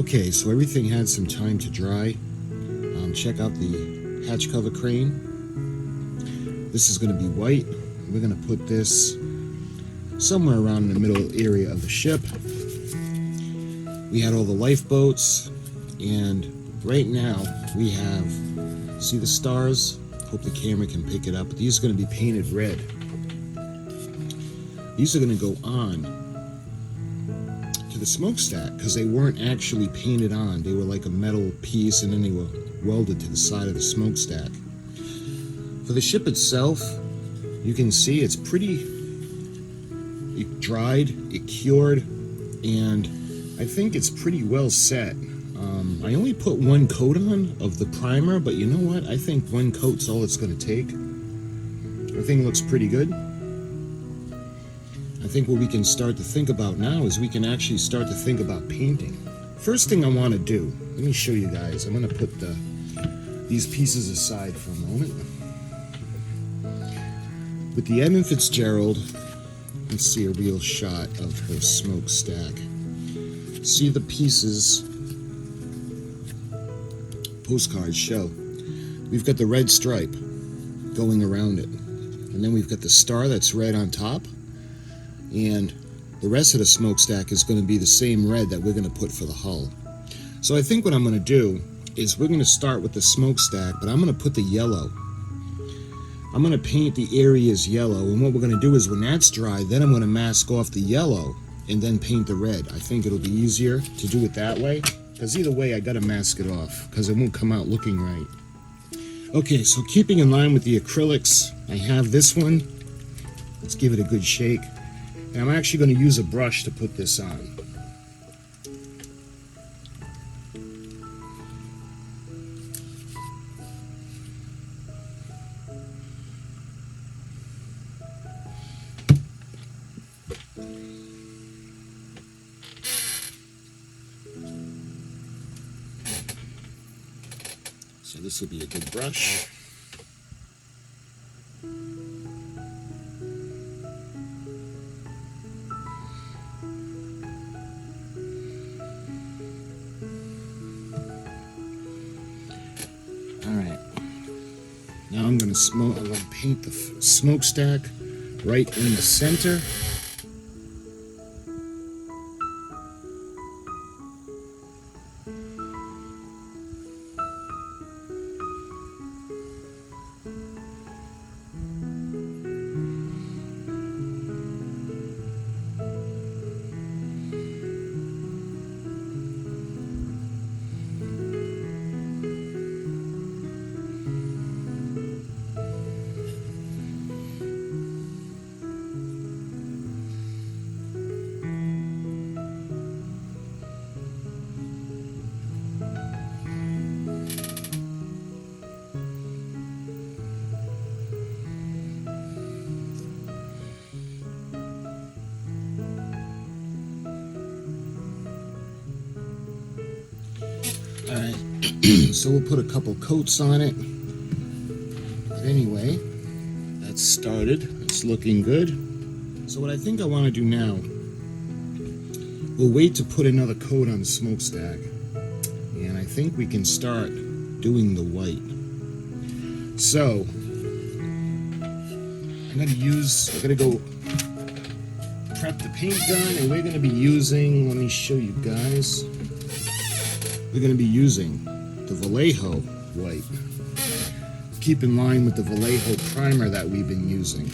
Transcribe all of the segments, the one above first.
Okay, so everything had some time to dry. Check out the hatch cover crane. This is going to be white. We're going to put this somewhere around in the middle area of the ship. We had all the lifeboats, and right now we have, see the stars? Hope the camera can pick it up. But these are going to be painted red. These are going to go on to the smokestack because they weren't actually painted on. They were like a metal piece, and then they were welded to the side of the smokestack. For the ship itself, you can see it's pretty, it dried, it cured, and I think it's pretty well set. I only put one coat on of the primer, but you know what? I think one coat's all it's going to take. Everything looks pretty good. I think what we can start to think about now is we can actually start to think about painting. First thing I want to do, let me show you guys. I'm going to put these pieces aside for a moment. With the Edmund Fitzgerald, let's see a real shot of her smokestack. See the pieces, postcards show. We've got the red stripe going around it. And then we've got the star that's red on top. And the rest of the smokestack is going to be the same red that we're going to put for the hull. So I think what I'm going to do is we're going to start with the smokestack, but I'm going to put the yellow. I'm going to paint the areas yellow, and what we're going to do is when that's dry, then I'm going to mask off the yellow and then paint the red. I think it'll be easier to do it that way, because either way I got to mask it off because it won't come out looking right. Okay, so keeping in line with the acrylics, I have this one. Let's give it a good shake. And I'm actually going to use a brush to put this on. So this will be a good brush. Alright, now I'm going to paint the smokestack right in the center. Alright, so we'll put a couple coats on it. But anyway, that's started. It's looking good. So what I think I want to do now, we'll wait to put another coat on the smokestack. And I think we can start doing the white. So, I'm going to go prep the paint gun, and we're going to be using, let me show you guys. We're going to be using the Vallejo white. Keep in line with the Vallejo primer that we've been using.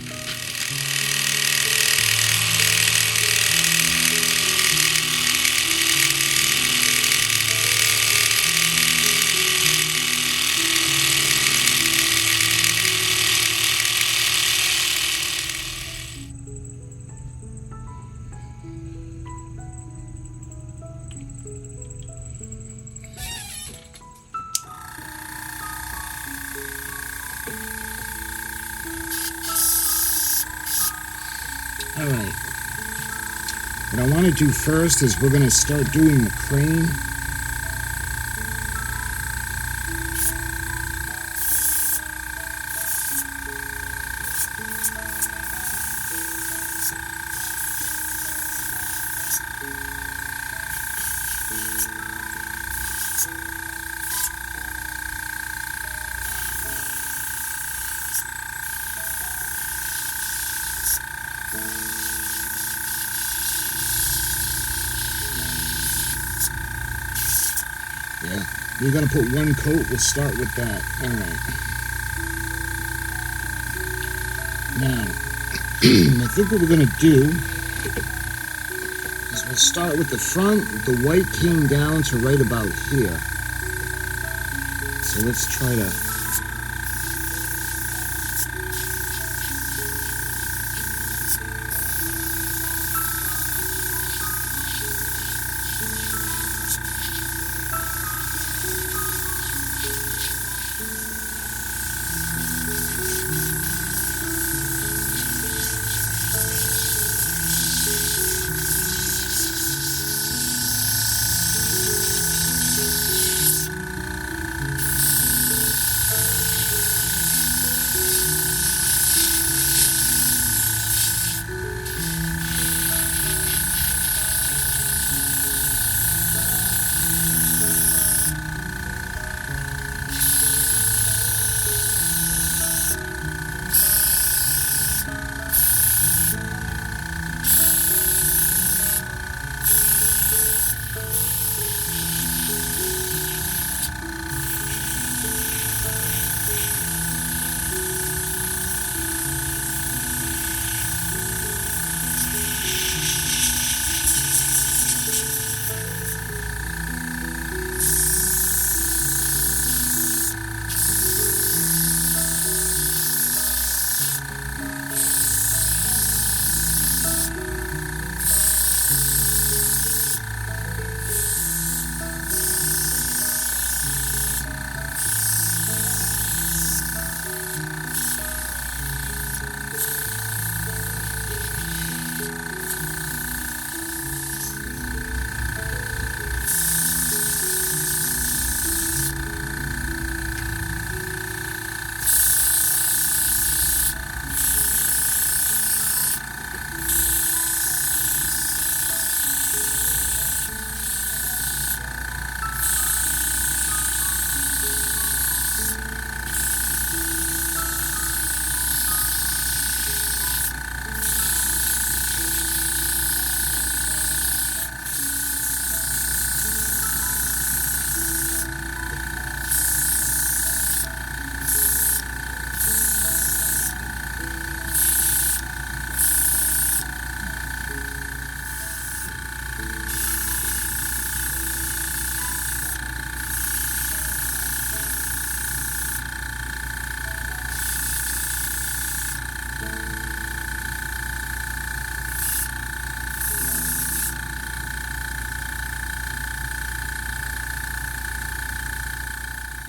Alright, what I want to do first is we're going to start doing the crane. Yeah, we're gonna put one coat. We'll start with that. All right. Now, I think what we're gonna do is we'll start with the front. The white came down to right about here. So let's try to.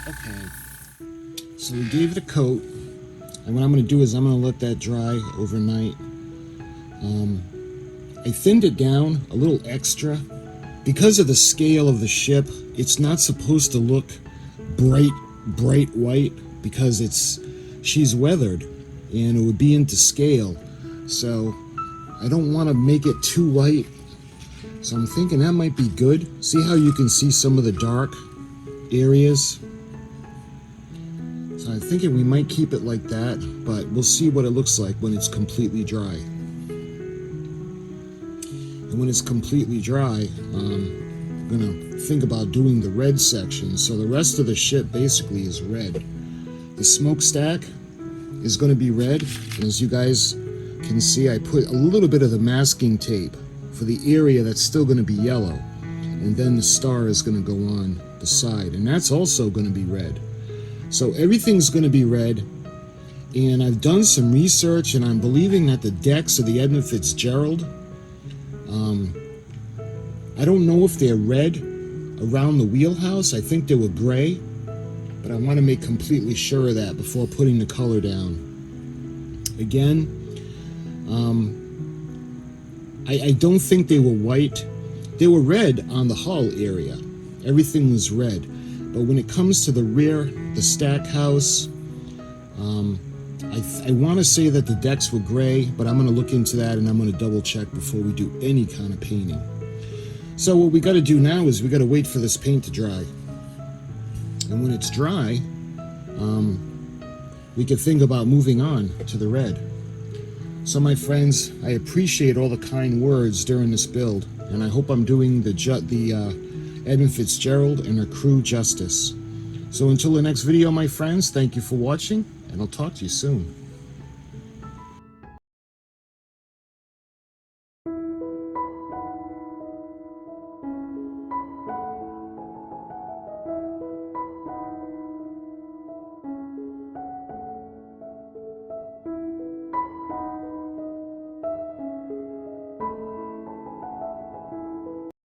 Okay, so we gave it a coat, and what I'm going to do is I'm going to let that dry overnight. I thinned it down a little extra. Because of the scale of the ship, it's not supposed to look bright white because she's weathered and it would be into scale. So I don't want to make it too white. So I'm thinking that might be good. See how you can see some of the dark areas? So I'm thinking we might keep it like that, but we'll see what it looks like when it's completely dry. And when it's completely dry, I'm gonna think about doing the red section. So the rest of the ship basically is red. The smokestack is gonna be red, and as you guys can see, I put a little bit of the masking tape for the area that's still gonna be yellow. And then the star is gonna go on the side, and that's also gonna be red. So everything's gonna be red, and I've done some research, and I'm believing that the decks of the Edmund Fitzgerald, I don't know if they're red around the wheelhouse. I think they were gray, but I want to make completely sure of that before putting the color down. Again, I don't think they were white. They were red on the hull area. Everything was red. But when it comes to the rear, the stack house, I want to say that the decks were gray, but I'm going to look into that and I'm going to double check before we do any kind of painting. So what we got to do now is we got to wait for this paint to dry. And when it's dry, we can think about moving on to the red. So my friends, I appreciate all the kind words during this build, and I hope I'm doing the Edmund Fitzgerald and her crew justice. So until the next video, my friends, thank you for watching, and I'll talk to you soon.